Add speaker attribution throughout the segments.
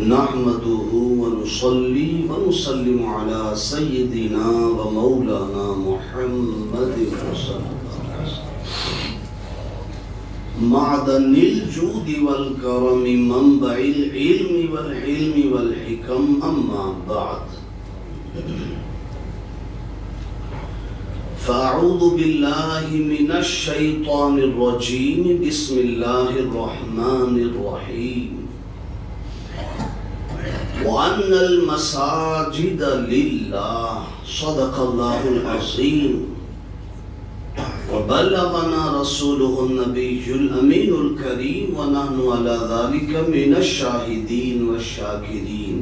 Speaker 1: نحمده ونصلي ونسلم على سيدنا ومولانا محمد صلى الله عليه وسلم معدن الجود والكرم منبع العلم والحلم والحكم أما بعد فأعوذ بالله من الشيطان الرجيم بسم الله الرحمن الرحيم وأن المساجد لله صدق الله العظيم وبلغنا رسوله النبي الأمين الكريم ونحن على ذلك من الشاهدين والشاكرين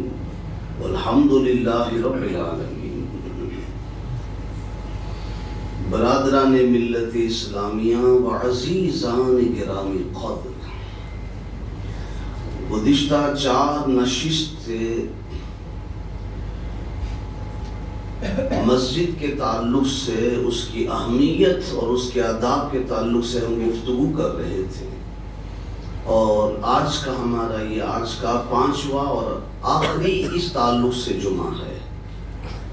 Speaker 1: والحمد لله رب العالمين. برادران ملت اسلامیہ و عزیزان گرامی قدر، گزشتہ 4 نشست سے مسجد کے تعلق سے، اس کی اہمیت اور اس کے آداب کے تعلق سے ہم گفتگو کر رہے تھے، اور آج کا ہمارا یہ آج کا 5واں اور آخری اس تعلق سے جمعہ ہے.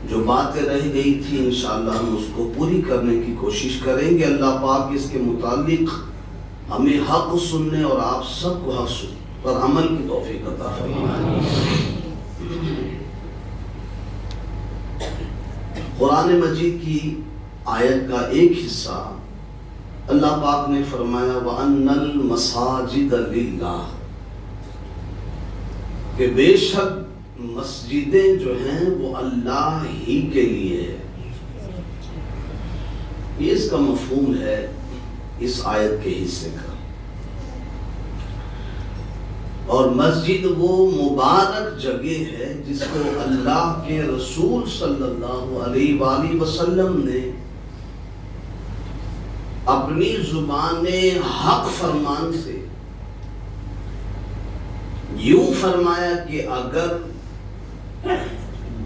Speaker 1: جو باتیں رہ گئی تھی انشاءاللہ ہم اس کو پوری کرنے کی کوشش کریں گے. اللہ پاک اس کے متعلق ہمیں حق سننے اور آپ سب کو حق سننے پر عمل کی توفیق عطا فرمائے. قرآن مجید کی آیت کا ایک حصہ اللہ پاک نے فرمایا وَأَنَّ الْمَسَاجِدَ لِلَّهِ، کہ بے شک مسجدیں جو ہیں وہ اللہ ہی کے لیے ہے. یہ اس کا مفہوم ہے اس آیت کے حصے کا. اور مسجد وہ مبارک جگہ ہے جس کو اللہ کے رسول صلی اللہ علیہ وآلہ وسلم نے اپنی زبان حق فرمان سے یوں فرمایا کہ اگر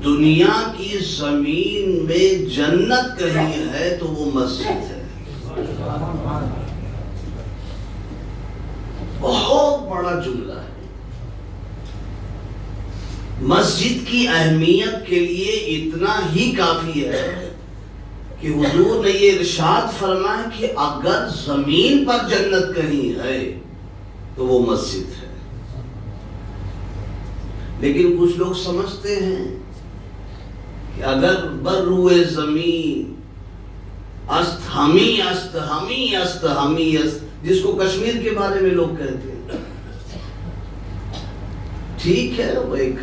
Speaker 1: دنیا کی زمین میں جنت کہیں ہے تو وہ مسجد ہے. بہت بڑا جملہ ہے. مسجد کی اہمیت کے لیے اتنا ہی کافی ہے کہ حضور نے یہ ارشاد فرمایا کہ اگر زمین پر جنت کہیں ہے تو وہ مسجد ہے. لیکن کچھ لوگ سمجھتے ہیں کہ اگر بر روئے زمین است ہمی است ہمی است ہمی است، جس کو کشمیر کے بارے میں لوگ کہتے ہیں، ٹھیک ہے، وہ ایک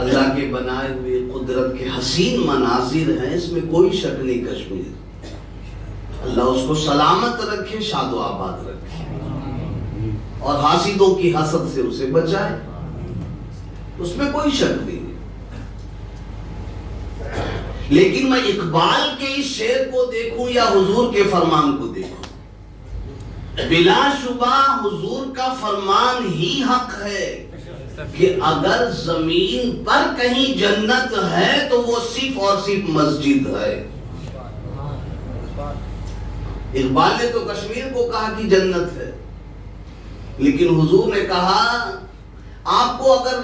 Speaker 1: اللہ کے بنائے ہوئے قدرت کے حسین مناظر ہیں، اس میں کوئی شک نہیں. کشمیر اللہ اس کو سلامت رکھے، شاد و آباد رکھے، اور حاسدوں کی حسد سے اسے بچائے، اس میں کوئی شک نہیں. لیکن میں اقبال کے اس شعر کو دیکھوں یا حضور کے فرمان کو دیکھوں، بلا شبہ حضور کا فرمان ہی حق ہے کہ اگر زمین پر کہیں جنت ہے تو وہ صرف اور صرف مسجد ہے. اقبال نے تو کشمیر کو کہا کہ جنت ہے، لیکن حضور نے کہا آپ کو اگر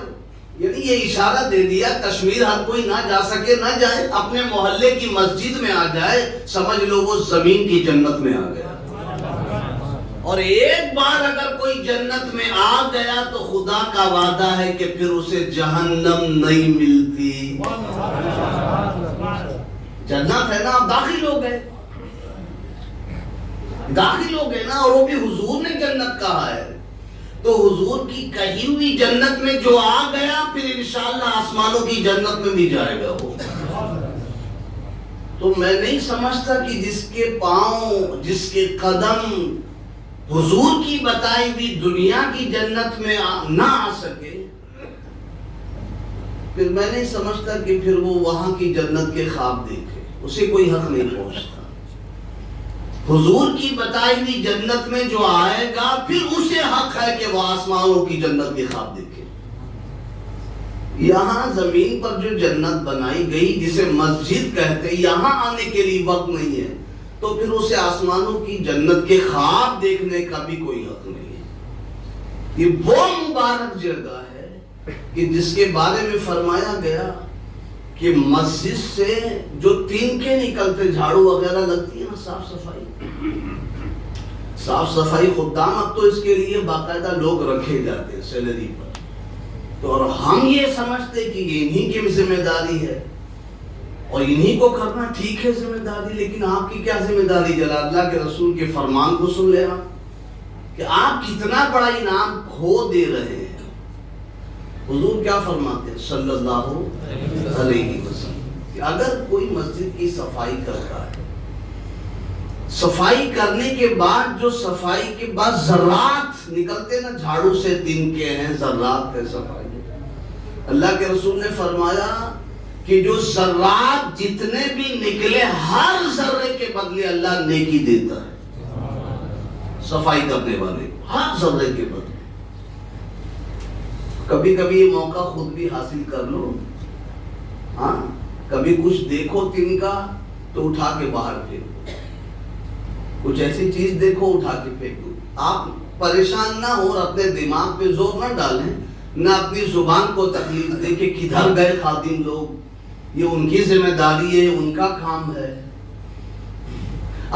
Speaker 1: یعنی یہ اشارہ دے دیا کشمیر ہر کوئی نہ جا سکے نہ جائے، اپنے محلے کی مسجد میں آ جائے، سمجھ لو وہ زمین کی جنت میں آ گیا. اور ایک بار اگر کوئی جنت میں آ گیا تو خدا کا وعدہ ہے کہ پھر اسے جہنم نہیں ملتی. جنت ہے نا، آپ داخل ہو گئے نا، اور وہ بھی حضور نے جنت کہا ہے. تو حضور کی کہی ہوئی جنت میں جو آ گیا پھر انشاءاللہ آسمانوں کی جنت میں بھی جائے گا وہ. تو میں نہیں سمجھتا کہ جس کے پاؤں جس کے قدم حضور کی بتائی ہوئی دنیا کی جنت میں نہ آ سکے، پھر میں نہیں سمجھتا کہ پھر وہ وہاں کی جنت کے خواب دیکھے، اسے کوئی حق نہیں پہنچتا. حضور کی بتائی ہوئی جنت میں جو آئے گا پھر اسے حق ہے کہ وہ آسمانوں کی جنت کے خواب دیکھے. یہاں زمین پر جو جنت بنائی گئی جسے مسجد کہتے، یہاں آنے کے لیے وقت نہیں ہے تو پھر اسے آسمانوں کی جنت کے خواب دیکھنے کا بھی کوئی حق نہیں ہے. یہ وہ مبارک جگہ ہے کہ جس کے بارے میں فرمایا گیا کہ مسجد سے جو تنکے نکلتے جھاڑو وغیرہ لگتی ہے نا، صاف صفائی خدام، اب تو اس کے لیے باقاعدہ لوگ رکھے جاتے ہیں سیلری پر، تو اور ہم یہ سمجھتے کہ یہ انہی کی ذمہ داری ہے اور انہی کو کرنا ٹھیک ہے ذمہ داری، لیکن آپ کی کیا ذمہ داری؟ جلا اللہ کے رسول کے فرمان کو سن لے کہ آپ کتنا بڑا انعام کھو دے رہے ہیں۔ حضور کیا فرماتے ہیں صلی اللہ علیہ وسلم کہ اگر کوئی مسجد کی صفائی کرتا ہے، صفائی کرنے کے بعد جو صفائی کے بعد ذرات نکلتے نا، جھاڑو سے تنکے ہیں، ذرات ہے صفائی، اللہ کے رسول نے فرمایا کہ جو ذرات جتنے بھی نکلے ہر ذرے کے بدلے اللہ نیکی دیتا ہے صفائی کرنے والے، ہر ذرے کے بدلے۔ کبھی کبھی یہ موقع خود بھی حاصل کر لو، ہاں کبھی کچھ دیکھو تنکا تو اٹھا کے باہر پھینکو، کچھ ایسی چیز دیکھو اٹھا کے پھینکو۔ آپ پریشان نہ ہو اور اپنے دماغ پہ زور نہ ڈالیں، نہ اپنی زبان کو تکلیف دیں کہ کدھر گئے خادم لوگ، یہ ان کی ذمہ داری ہے، ان کا کام ہے۔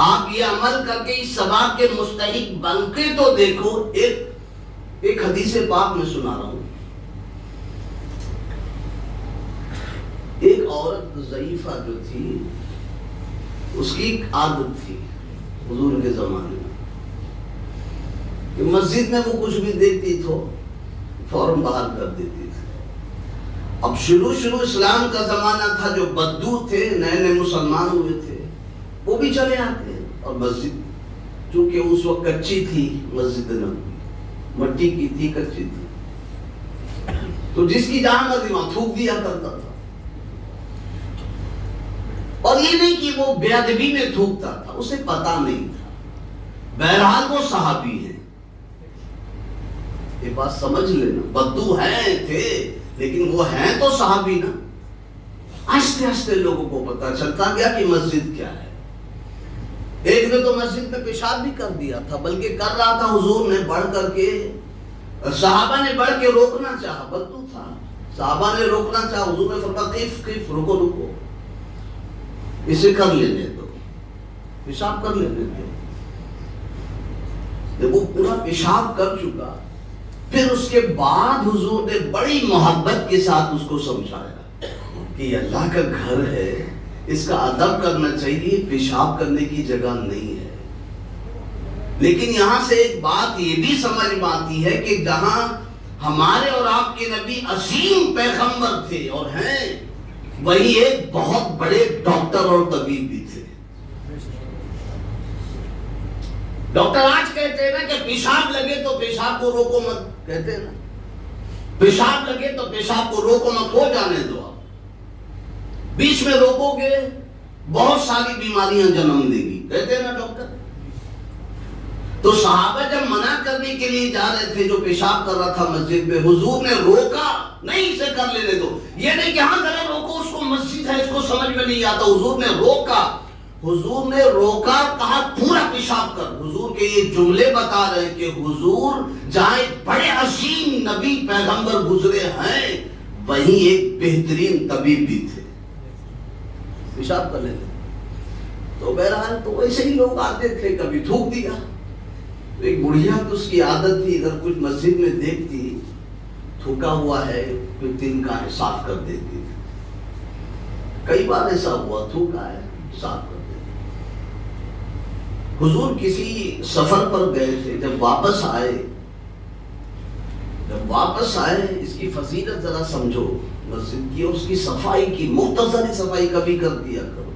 Speaker 1: آپ یہ عمل کر کے اس ثواب کے مستحق بن کے تو دیکھو۔ ایک حدیث پاک میں سنا رہا ہوں، ایک عورت ضعیفہ جو تھی، اس کی ایک عادت تھی حضور کے زمانے میں کہ مسجد میں وہ کچھ بھی دیکھتی تو فوراً باہر کر دیتی تھی۔ اب شروع اسلام کا زمانہ تھا، جو بدو تھے، نئے نئے مسلمان ہوئے تھے، وہ بھی چلے آتے ہیں، اور مسجد چونکہ اس وقت کچی تھی، مسجد نبوی مٹی کی تھی، کچی تھی، تو جس کی جہاں مرضی وہاں تھوک دیا کرتا تھا، اور یہ نہیں کہ وہ بے ادبی میں تھوکتا تھا، اسے پتا نہیں تھا۔ بہرحال وہ صحابی ہیں، یہ بات سمجھ لینا، بدو ہیں تھے لیکن وہ ہیں تو صحابی نا۔ آہستہ آہستہ لوگوں کو پتا چلتا گیا کہ مسجد کیا ہے۔ ایک نے تو مسجد میں پیشاب بھی کر دیا تھا، بلکہ کر رہا تھا، حضور نے بڑھ کر کے، صحابہ نے بڑھ کے روکنا چاہا، بدو تھا، صحابہ نے روکنا چاہا، حضور نے فرمایا قف رکو رکو، اسے کر لینے دو، پیشاب کر لینے دو۔ جب وہ پورا پیشاب کر چکا، پھر اس کے بعد حضور نے بڑی محبت کے ساتھ اس کو سمجھایا کہ یہ اللہ کا گھر ہے، اس کا ادب کرنا چاہیے، پیشاب کرنے کی جگہ نہیں ہے۔ لیکن یہاں سے ایک بات یہ بھی سمجھ میں آتی ہے کہ جہاں ہمارے اور آپ کے نبی عظیم پیغمبر تھے اور ہیں، وہی ایک بہت بڑے ڈاکٹر اور طبیب بھی تھے۔ ڈاکٹر آج کہتے ہیں نا کہ پیشاب لگے تو پیشاب کو روکو مت، کہتے ہیں نا پیشاب لگے تو پیشاب کو روکو مت، ہو جانے دو، آپ بیچ میں روکو گے بہت ساری بیماریاں جنم دے گی، کہتے ہیں نا ڈاکٹر۔ تو صحابہ جب منع کرنے کے لیے جا رہے تھے، جو پیشاب کر رہا تھا مسجد میں، حضور نے روکا نہیں، اسے کر لینے دو، یہ نہیں کہ ہاں ذرا روکو، اس کو مسجد ہے، اس کو سمجھ میں نہیں آتا۔ حضور نے روکا، کہا پورا پیشاب کر۔ حضور کے یہ جملے بتا رہے ہیں کہ حضور جہاں ایک بڑے عظیم نبی پیغمبر گزرے ہیں، وہیں ایک بہترین طبیب بھی تھے، پیشاب کر لیتے۔ تو بہرحال تو ایسے ہی لوگ آتے تھے، کبھی تھوک دیا۔ ایک بڑھیا تو اس کی عادت تھی، اگر کچھ مسجد میں دیکھتی تھوکا ہوا ہے، پھر تنکا ہے، صاف کر دیتی تھی۔ کئی بار ایسا ہوا، تھوکا ہے، صاف کر دیتی۔ حضور کسی سفر پر گئے تھے، جب واپس آئے، اس کی فضیلت ذرا سمجھو مسجد کی، اور اس کی صفائی کی، مختصری صفائی کبھی کر دیا کرو،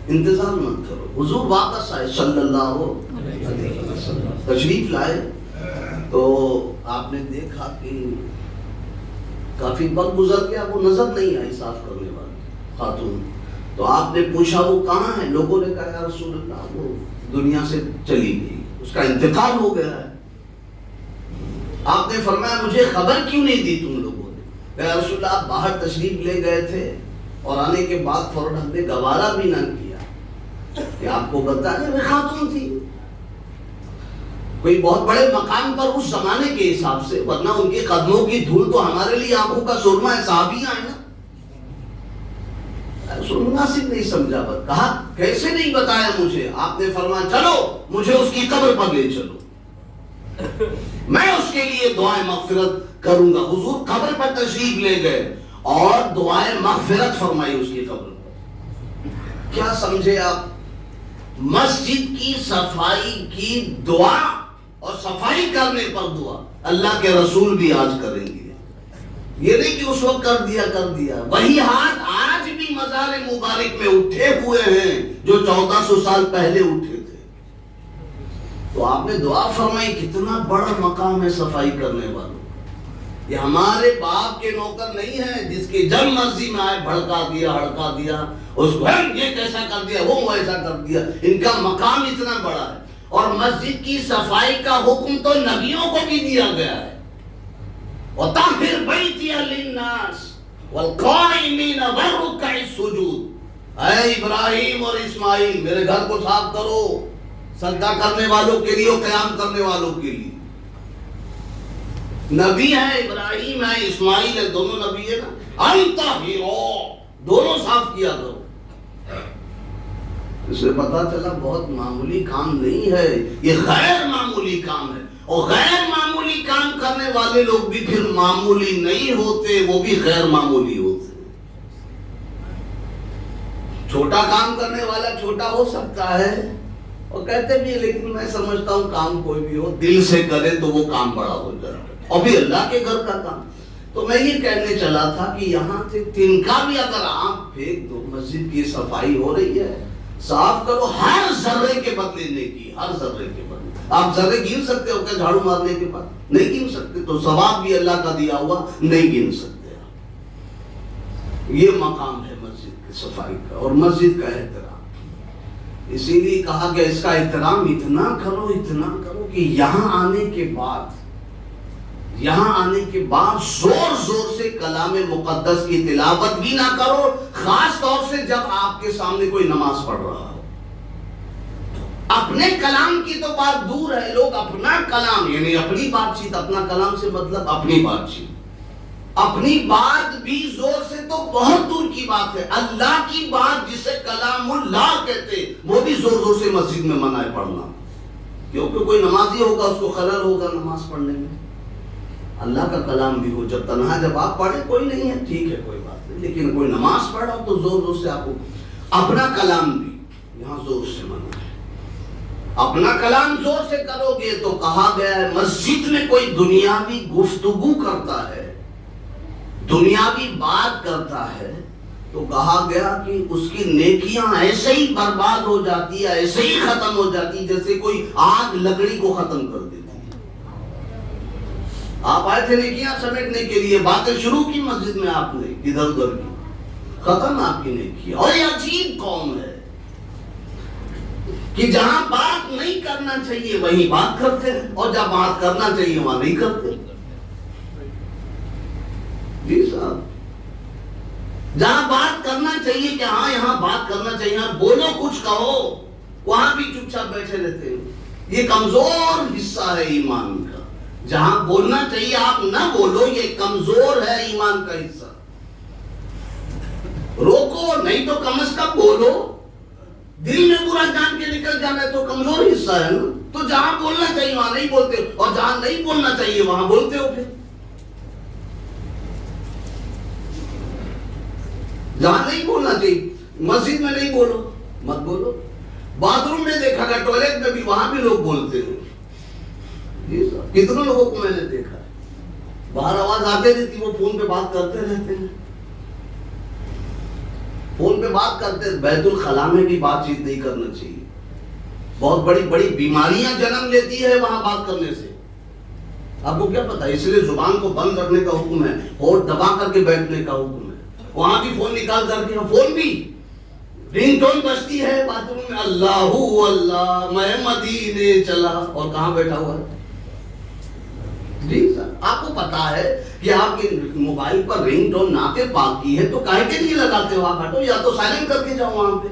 Speaker 1: انتظار مت کرو۔ حضور واپس آئے صلی اللہ علیہ وسلم، تشریف لائے، تو آپ نے دیکھا کہ کافی وقت گزر گیا، وہ نظر نہیں آئی صاف کرنے والی خاتون۔ تو آپ نے پوچھا وہ کہاں ہے؟ لوگوں نے کہا یا رسول اللہ وہ دنیا سے چلی گئی، اس کا انتقال ہو گیا ہے۔ آپ نے فرمایا مجھے خبر کیوں نہیں دی تم لوگوں نے؟ یا رسول اللہ آپ باہر تشریف لے گئے تھے، اور آنے کے بعد فوراً ہم نے گوارا بھی نہ کیا کہ آپ کو بتانے میں خاتون تھی۔ کوئی بہت بڑے مقام پر اس زمانے کے حساب سے، ورنہ ان کے قدموں کی دھول تو ہمارے لیے آنکھوں کا سرما ہے، صحابیاں ہیں نا. مناسب نہیں سمجھا، کہا کیسے نہیں بتایا مجھے؟ آپ نے فرمایا چلو مجھے اس کی قبر پر لے چلو، میں اس کے لیے دعائیں مغفرت کروں گا. حضور قبر پر تشریف لے گئے اور دعائیں مغفرت فرمائی اس کی قبر پر. کیا سمجھے آپ؟ مسجد کی صفائی کی دعا اور صفائی کرنے پر دعا اللہ کے رسول بھی آج کریں گے. یہ نہیں کہ اس وقت کر دیا. وہی ہاتھ آج بھی مزار مبارک میں اٹھے ہوئے ہیں جو 1400 سال پہلے اٹھے تھے. تو آپ نے دعا فرمائی. کتنا بڑا مقام ہے صفائی کرنے والوں. یہ ہمارے باپ کے نوکر نہیں ہیں جس کی جب مرضی میں آئے بھڑکا دیا ہڑکا دیا، اس کو یہ کیسا کر دیا وہ ایسا کر دیا. ان کا مقام اتنا بڑا ہے. اور مسجد کی صفائی کا حکم تو نبیوں کو بھی دیا گیا ہے. وَطَهِّرْ بَيْتِيَ لِلنَّاسِ وَالْقَائِمِينَ وَالرُّكَّعِ السُّجُودِ. اے ابراہیم اور اسماعیل میرے گھر کو صاف کرو، سجدہ کرنے والوں کے لیے اور قیام کرنے والوں کے لیے. نبی ہے ابراہیم ہے اسماعیل ہے، دونوں نبی ہے نا. انطہروا، دونوں صاف کیا کرو. اس سے پتا چلا بہت معمولی کام نہیں ہے، یہ غیر معمولی کام ہے. اور غیر معمولی کام کرنے والے لوگ بھی پھر معمولی نہیں ہوتے، وہ بھی غیر معمولی ہوتے. چھوٹا کام کرنے والا چھوٹا ہو سکتا ہے اور کہتے بھی ہیں، لیکن میں سمجھتا ہوں کام کوئی بھی ہو دل سے کرے تو وہ کام بڑا ہو جائے، اور بھی اللہ کے گھر کا کام. تو میں یہ کہنے چلا تھا کہ یہاں سے تنکا بھی اگر آپ پھینک دو، مسجد کی صفائی ہو رہی ہے، صاف کرو. ہر ذرے کے بدلے نیکی، ہر ذرے کے بدلے. آپ ذرے گن سکتے ہو کیا جھاڑو مارنے کے بعد؟ نہیں گن سکتے. تو ثواب بھی اللہ کا دیا ہوا نہیں گن سکتے. یہ مقام ہے مسجد کی صفائی کا اور مسجد کا احترام. اسی لیے کہا کہ اس کا احترام اتنا کرو کہ یہاں آنے کے بعد زور سے کلام مقدس کی تلاوت بھی نہ کرو، خاص طور سے جب آپ کے سامنے کوئی نماز پڑھ رہا ہو. اپنے کلام کی تو بات دور ہے، لوگ اپنا کلام یعنی اپنی بات چیت، اپنا کلام سے مطلب اپنی بات چیت، اپنی بات بھی زور سے تو بہت دور کی بات ہے. اللہ کی بات جسے کلام اللہ کہتے وہ بھی زور سے مسجد میں منع ہے پڑھنا، کیونکہ کوئی نمازی ہوگا اس کو خلل ہوگا نماز پڑھنے میں. اللہ کا کلام بھی ہو جب تنہا جب آپ پڑھیں کوئی نہیں ہے، ٹھیک ہے کوئی بات نہیں، لیکن کوئی نماز پڑھ رہا ہو تو زور سے آپ کو اپنا کلام بھی یہاں زور سے منع ہے. اپنا کلام زور سے کرو گے تو کہا گیا ہے مسجد میں کوئی دنیاوی گفتگو کرتا ہے، دنیاوی بات کرتا ہے، تو کہا گیا کہ اس کی نیکیاں ایسے ہی برباد ہو جاتی ہے، ایسے ہی ختم ہو جاتی ہے جیسے کوئی آگ لکڑی کو ختم کر دیتی ہے. آپ آئے تھے نیکیاں سمیٹنے کے لیے، باتیں شروع کی مسجد میں آپ نے ادھر ادھر کی، ختم آپ کی نیکی. اور یہ عجیب قوم ہے کہ جہاں بات نہیں کرنا چاہیے وہیں بات کرتے ہیں، اور جہاں بات کرنا چاہیے وہاں نہیں کرتے. جی صاحب، جہاں بات کرنا چاہیے کہ ہاں یہاں بات کرنا چاہیے، ہاں بولو کچھ کہو، وہاں بھی چپ چاپ بیٹھے رہتے ہیں. یہ کمزور حصہ ہے ایمان کا. جہاں بولنا چاہیے آپ نہ بولو، یہ کمزور ہے ایمان کا حصہ. روکو نہیں تو کم از کم بولو. دل میں برا جان کے نکل جانا ہے تو کمزور حصہ ہے نا. تو جہاں بولنا چاہیے وہاں نہیں بولتے، اور جہاں نہیں بولنا چاہیے وہاں بولتے ہو. پھر جہاں نہیں بولنا چاہیے مسجد میں نہیں بولو، مت بولو. باتھ روم میں دیکھا گیا، ٹوائلٹ میں بھی، وہاں بھی لوگ بولتے ہیں. کتنے لوگوں کو میں نے دیکھا ہے باہر آواز آتے رہتی، وہ فون پہ بات کرتے رہتے ہیں، فون پہ بات کرتے. بیت الخلاء میں بھی بات چیت نہیں کرنا چاہیے. بہت بڑی بڑی بیماریاں جنم لیتی ہے وہاں بات کرنے سے. آپ کو کیا پتا؟ اس لیے زبان کو بند رکھنے کا حکم ہے، ہونٹ دبا کر کے بیٹھنے کا حکم ہے. وہاں بھی فون نکال کر کے، فون بھی رنگ ٹون بجتی ہے باتھ روم میں، اللہ اللہ میں مدینے چلا، اور کہاں بیٹھا ہوا ہے. جی سر، آپ کو پتا ہے کہ آپ کے موبائل پر رنگ ٹون نعت پاک کی ہے تو کاہے کے لیے لگاتے ہو؟ آپ ہٹو، یا تو سائلنٹ کر کے جاؤ وہاں پہ.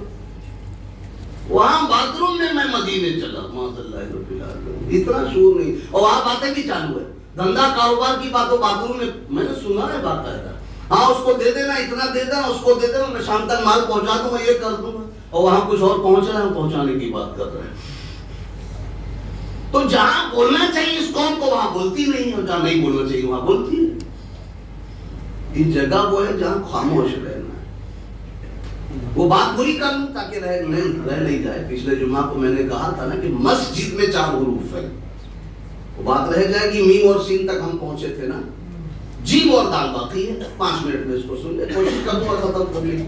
Speaker 1: وہاں باتھ روم میں مدینے چلا، ماشاء اللہ رب العالمین، اتنا شعور نہیں، اور وہاں باتیں بھی چالو ہے، دھندا کاروبار کی بات ہو، باتھ روم میں نے سنا ہے باقاعدہ، ہاں اس کو دے دینا، اتنا دے دینا، اس کو دے دینا، میں شام تک مال پہنچا دوں گا، یہ کر دوں گا، اور وہاں کچھ اور پہنچ رہا ہے، پہنچانے کی بات کر رہے ہیں۔ تو جہاں بولنا چاہیے اس قوم کو وہاں بولتی نہیں، اور جہاں نہیں بولنا چاہیے وہاں بولتی ہے۔ یہ جگہ وہ ہے جہاں خاموش رہنا ہے۔ وہ بات پوری کر لوں تاکہ رہ نہیں جائے۔ پچھلے جمعہ کو میں نے کہا تھا نا کہ مسجد میں 4 حروف ہے، وہ بات رہ جائے گی۔ میم اور سین تک ہم پہنچے تھے نا، جیم اور دال باقی ہے، 5 منٹ میں اس کو سن لے، کوشش کروں اور ختم کر لیں۔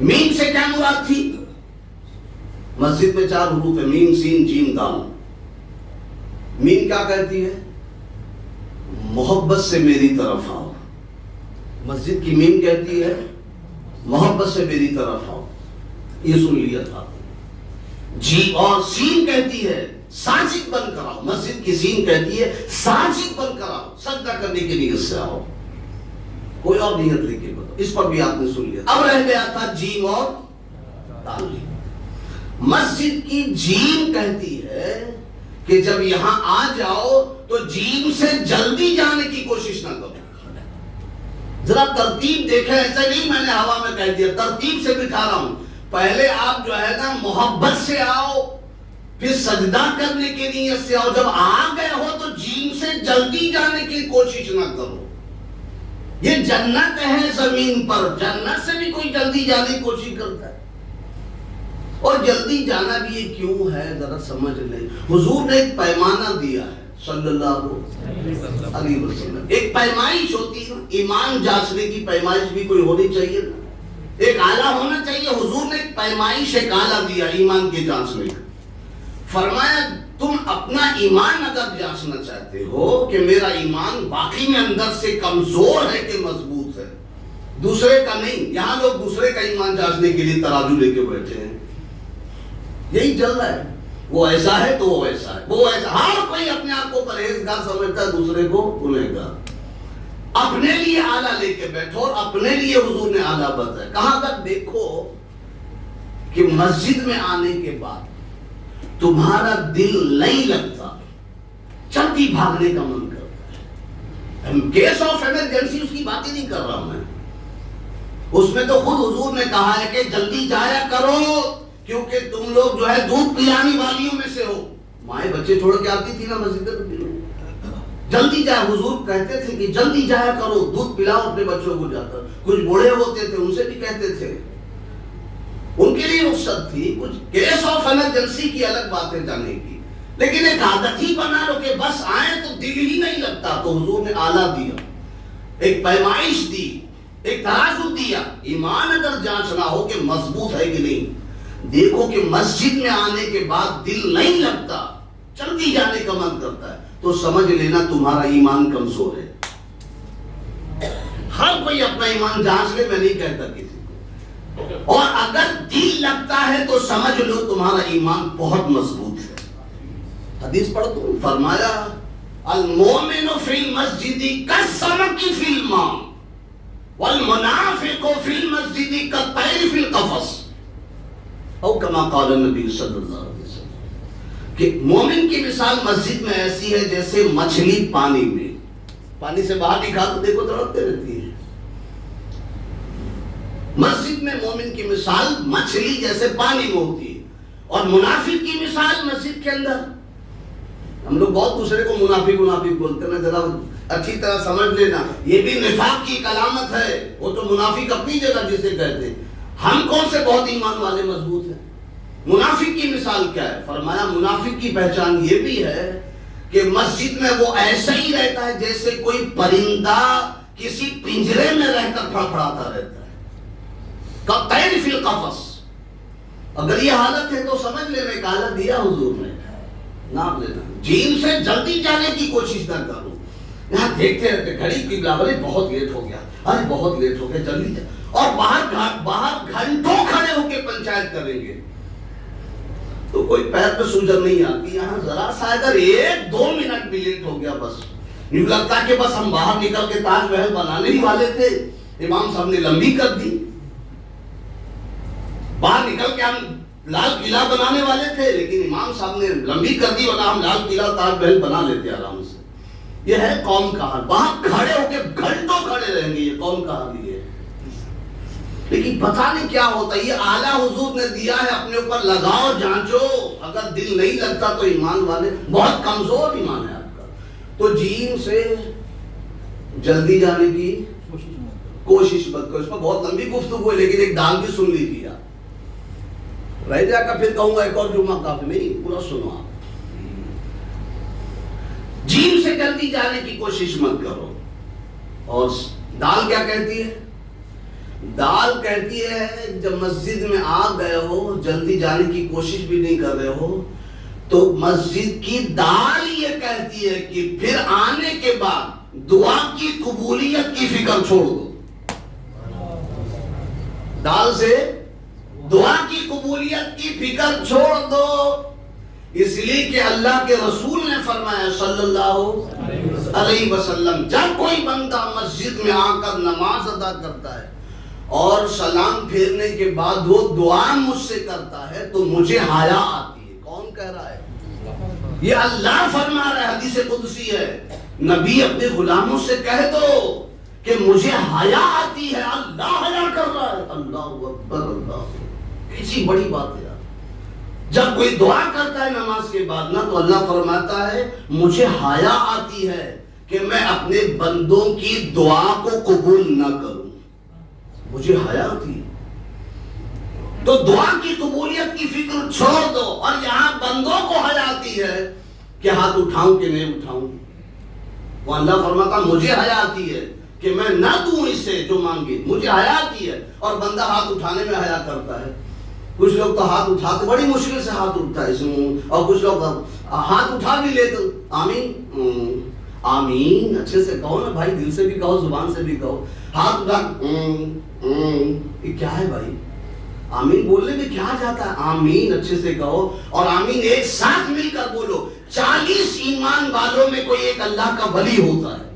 Speaker 1: میم سے کیا مراد تھی؟ مسجد میں 4 حروف ہے، میم سین جیم دال۔ میم کیا کہتی ہے؟ محبت سے میری طرف آؤ۔ مسجد کی میم کہتی ہے محبت سے میری طرف آؤ، یہ سن لیا تھا۔ جی اور سین کہتی ہے ساجد بن کر آؤ، مسجد کی سین کہتی ہے ساجد بن کر آؤ، سجدہ کرنے کی نیت سے آؤ۔ کوئی اور نیت لے کے بتاؤ، اس پر بھی آپ نے سن لیا۔ اب رہ گیا تھا جیم اور دال۔ مسجد کی جیم کہتی ہے کہ جب یہاں آ جاؤ تو جیم سے جلدی جانے کی کوشش نہ کرو۔ ذرا ترتیب دیکھیں، ایسا نہیں میں نے ہوا میں کہہ دیا، ترتیب سے بٹھا رہا ہوں۔ پہلے آپ جو ہے نا محبت سے آؤ، پھر سجدہ کرنے کے نیت سے آؤ۔ جب آ گئے ہو تو جیم سے جلدی جانے کی کوشش نہ کرو۔ یہ جنت ہے زمین پر، جنت سے بھی کوئی جلدی جانے کی کوشش کرتا ہے؟ اور جلدی جانا بھی یہ کیوں ہے ذرا سمجھ لیں۔ حضور نے ایک پیمانہ دیا ہے صلی اللہ علیہ وسلم، ایک پیمائش ہوتی ہے، ایمان جانچنے کی پیمائش بھی کوئی ہونی چاہیے نا، ایک آلہ ہونا چاہیے۔ حضور نے ایک پیمائش، ایک آلہ دیا ایمان کے جانچنے کا۔ فرمایا تم اپنا ایمان اگر جانچنا چاہتے ہو کہ میرا ایمان باقی میں اندر سے کمزور ہے کہ مضبوط ہے، دوسرے کا نہیں۔ یہاں لوگ دوسرے کا ایمان جانچنے کے لیے ترازو لے کے بیٹھے ہیں، یہی چل رہا ہے، وہ ایسا ہے تو وہ ایسا ہے، وہ ایسا۔ ہر کوئی اپنے آپ کو پرہیزگار سمجھتا ہے، دوسرے کو گنہگار۔ اپنے لیے آلہ لے کے بیٹھو، اور اپنے لیے حضور نے آلہ بتایا۔ کہاں تک دیکھو کہ مسجد میں آنے کے بعد تمہارا دل نہیں لگتا، چلتی بھاگنے کا من کرتا ہے۔ کیس آف ایمرجنسی اس کی بات ہی نہیں کر رہا ہوں میں، اس میں تو خود حضور نے کہا ہے کہ جلدی جایا کرو، کیونکہ تم لوگ جو ہے دودھ پلانے والیوں میں سے ہو۔ مائیں بچے چھوڑ کے آتی تھی نا مسجد میں، جلدی جائے، حضور کہتے تھے کہ جلدی جایا کرو، دودھ پلاؤ اپنے بچوں کو جا کر۔ کچھ بوڑھے ہوتے تھے ان سے بھی کہتے تھے، ان کے لیے رخصت تھی۔ کچھ کیس آف ایمرجنسی کی الگ بات ہے جانے کی، لیکن ایک عادت ہی بنا لو کہ بس آئیں تو دل ہی نہیں لگتا۔ تو حضور نے آلہ دیا، ایک پیمائش دی، ایک ترازو دیا۔ ایمان اگر جانچنا ہو کہ مضبوط ہے کہ نہیں، دیکھو کہ مسجد میں آنے کے بعد دل نہیں لگتا، جلدی جانے کا من کرتا ہے، تو سمجھ لینا تمہارا ایمان کمزور ہے۔ ہر کوئی اپنا ایمان جانچ لے، میں نہیں کہتا کسی کو۔ اور اگر دل لگتا ہے تو سمجھ لو تمہارا ایمان بہت مضبوط ہے۔ حدیث پڑھ دوں، فرمایا المومن فی المسجد کالسمک فی الماء والمنافق فی المسجد کالطیر فی القفص، او کما قال النبی صلی اللہ علیہ وسلم، کہ مومن کی مثال مسجد میں ایسی ہے جیسے مچھلی پانی میں، پانی سے باہر نکال تو دیکھو تڑپتے رہتی ہے۔ مسجد میں مومن کی مثال مچھلی جیسے پانی میں ہوتی ہے، اور منافق کی مثال مسجد کے اندر۔ ہم لوگ بہت دوسرے کو منافق بولتے ہیں، ذرا اچھی طرح سمجھ لینا، یہ بھی نفاق کی ایک علامت ہے۔ وہ تو منافق اپنی جگہ جسے کہتے ہیں، ہم کون سے بہت ایمان والے مضبوط ہیں۔ منافق کی مثال کیا ہے؟ فرمایا منافق کی پہچان یہ بھی ہے کہ مسجد میں وہ ایسا ہی رہتا ہے جیسے کوئی پرندہ کسی پنجرے میں رہ کر پھڑپڑاتا رہتا ہے، کالطیر فی القفص۔ اگر یہ حالت ہے تو سمجھ لینا ایک حالت دیا حضور نے، نام لینا۔ جیم سے جلدی جانے کی کوشش نہ کرو، یہاں دیکھتے رہتے گھڑی کی بلابری، بہت لیٹ ہو گیا، ارے بہت لیٹ ہو گیا، جلدی جا۔ اور باہر گھنٹوں کھڑے ہو کے پنچایت کریں گے تو کوئی پیر پہ سوجن نہیں آتی۔ یہاں ذرا سا اگر 1-2 منٹ بھی لیٹ ہو گیا، بس یوں لگتا کہ بس ہم باہر نکل کے تاج محل بنانے ہی والے تھے، امام صاحب نے لمبی کر دی۔ باہر نکل کے ہم لال قلعہ بنانے والے تھے لیکن امام صاحب نے لمبی کر دی، ورنہ ہم لال قلعہ تاج محل بنا لیتے آرام سے۔ یہ ہے قوم کا حال، وہاں کھڑے ہو کے گھنٹوں کھڑے رہیں گے، یہ قوم کا حال یہ ہے۔ لیکن پتہ نہیں کیا ہوتا، یہ اعلیٰ حضور نے دیا ہے، اپنے اوپر لگاؤ، جانچو، اگر دل نہیں لگتا تو ایمان والے بہت کمزور ایمان ہے آپ کا۔ تو جیم سے جلدی جانے کی کوشش مت کرو، اس میں بہت لمبی گفتگو ہے لیکن ایک دال بھی سن لیجیے آپ، رہ جا کر پھر کہوں گا ایک اور جمعہ کافی نہیں، پورا سنو آپ۔ جیم سے جلدی جانے کی کوشش مت کرو۔ اور دال کیا کہتی ہے؟ دال کہتی ہے جب مسجد میں آ گئے ہو، جلدی جانے کی کوشش بھی نہیں کر رہے ہو، تو مسجد کی دال یہ کہتی ہے کہ پھر آنے کے بعد دعا کی قبولیت کی فکر چھوڑ دو۔ دال سے دعا کی قبولیت کی فکر چھوڑ دو، اس لیے کہ اللہ کے رسول نے فرمایا صلی اللہ علیہ وسلم، جب کوئی بندہ مسجد میں آ کر نماز ادا کرتا ہے اور سلام پھیرنے کے بعد وہ دعا مجھ سے کرتا ہے تو مجھے حیا آتی ہے۔ کون کہہ رہا ہے؟ یہ اللہ فرما رہا ہے، حدیث قدسی ہے۔ نبی اپنے غلاموں سے کہہ دو کہ مجھے حیا آتی ہے، اللہ حیا کر رہا ہے۔ اللہ اکبر، اللہ، کیسی بڑی بات ہے یار۔ جب کوئی دعا کرتا ہے نماز کے بعد نا تو اللہ فرماتا ہے مجھے حیا آتی ہے کہ میں اپنے بندوں کی دعا کو قبول نہ کروں، مجھے حیا آتی ہے۔ تو دعا کی قبولیت کی فکر چھوڑ دو، اور یہاں بندوں کو حیا آتی ہے کہ ہاتھ اٹھاؤں کہ نہیں اٹھاؤں۔ وہ اللہ فرماتا مجھے حیا آتی ہے کہ میں نہ دوں اسے جو مانگے، مجھے حیا آتی ہے، اور بندہ ہاتھ اٹھانے میں حیا کرتا ہے۔ کچھ لوگ تو ہاتھ اٹھاتے، بڑی مشکل سے ہاتھ اٹھتا ہے اس میں، اور کچھ لوگ ہاتھ اٹھا بھی لیتے، آمین آمین اچھے سے کہو نا بھائی، دل سے بھی کہو، زبان سے بھی کہو۔ ہاتھ اٹھا یہ کیا ہے بھائی؟ آمین بولنے میں کیا جاتا ہے؟ آمین اچھے سے کہو، اور آمین ایک ساتھ مل کر بولو۔ 40 ایمان والوں میں کوئی ایک اللہ کا ولی ہوتا ہے،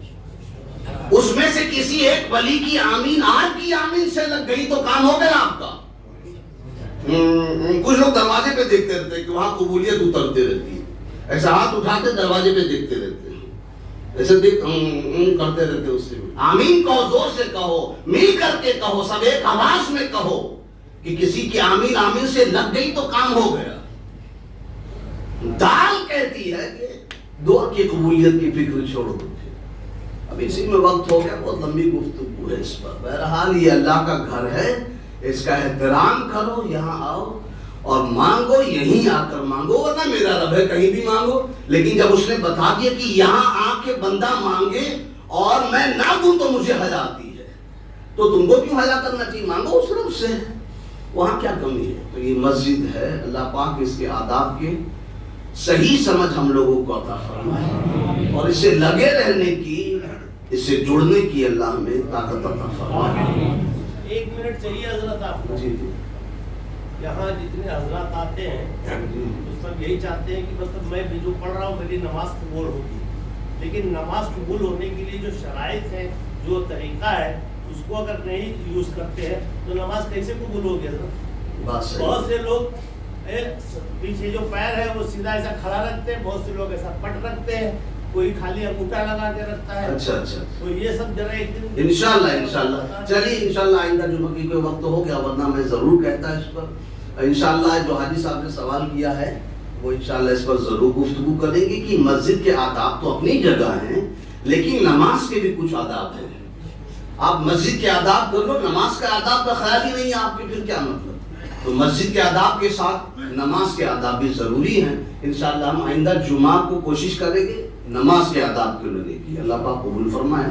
Speaker 1: اس میں سے کسی ایک ولی کی آمین آج کی آمین سے لگ گئی تو کام ہو گیا آپ کا۔ کچھ لوگ دروازے پہ دیکھتے رہتے ہیں کہ وہاں قبولیت اترتے رہتی ہے، ایسا ہاتھ اٹھا کے دروازے پہ دیکھتے رہتے ہیں، ایسے دیکھ کرتے رہتے، اس سے آمین کہو، زور سے کہو، مل کر کے کہو، سب ایک آواز میں کہو کہ کسی کی آمین آمین سے لگ گئی تو کام ہو گیا۔ دال کہتی ہے کہ دعا کی قبولیت کی فکر چھوڑ دو۔ اب اسی میں وقت ہو گیا، بہت لمبی گفتگو ہے اس پر۔ بہرحال یہ اللہ کا گھر ہے، اس کا احترام کرو، یہاں آؤ اور مانگو، یہیں آ کر مانگو، ورنہ میرا رب ہے کہیں بھی مانگو۔ لیکن جب اس نے بتا دیا کہ یہاں آ کے بندہ مانگے اور میں نہ دوں تو مجھے حیا آتی ہے، تو تم کو کیوں حیا کرنا چاہیے؟ مانگو اس رب سے، وہاں کیا کمی ہے؟ تو یہ مسجد ہے، اللہ پاک اس کے آداب کے صحیح سمجھ ہم لوگوں کو عطا فرمائے، اور اس سے لگے رہنے کی، اس سے جڑنے کی اللہ ہمیں طاقت عطا فرمائے۔
Speaker 2: ایک منٹ چاہیے حضرت آپ کو۔
Speaker 1: جی جی،
Speaker 2: یہاں جتنے حضرات آتے ہیں تو سب یہی چاہتے ہیں کہ مطلب میں جو پڑھ رہا ہوں میری نماز قبول ہوگی، لیکن نماز قبول ہونے کے لیے جو شرائط ہیں، جو طریقہ ہے، اس کو اگر نہیں یوز کرتے ہیں تو نماز کیسے قبول ہوگی حضرت؟ بہت سے لوگ پیچھے جو پیر ہے وہ سیدھا ایسا کھڑا رکھتے ہیں، بہت سے لوگ ایسا پٹ رکھتے ہیں، کوئی خالی انگوٹھا لگا کے رکھتا ہے۔
Speaker 1: اچھا اچھا،
Speaker 2: تو یہ سب ذرا ایک دن
Speaker 1: انشاءاللہ چلیے، انشاءاللہ آئندہ جمعہ کی کوئی وقت ہو گیا، ورنہ میں ضرور کہتا اس پر انشاءاللہ۔ جو حاجی صاحب نے سوال کیا ہے وہ انشاءاللہ اس پر ضرور گفتگو کریں گے کہ مسجد کے آداب تو اپنی جگہ ہیں، لیکن نماز کے بھی کچھ آداب ہیں۔ آپ مسجد کے آداب کر لو، نماز کا آداب کا خیال ہی نہیں ہے آپ کے، پھر کیا مطلب؟ تو مسجد کے آداب کے ساتھ نماز کے آداب بھی ضروری ہیں۔ انشاءاللہ ہم آئندہ جمعہ کو کوشش کریں گے نماز کے آداب کے لینے کی۔ اللہ پاک قبول فرمائے۔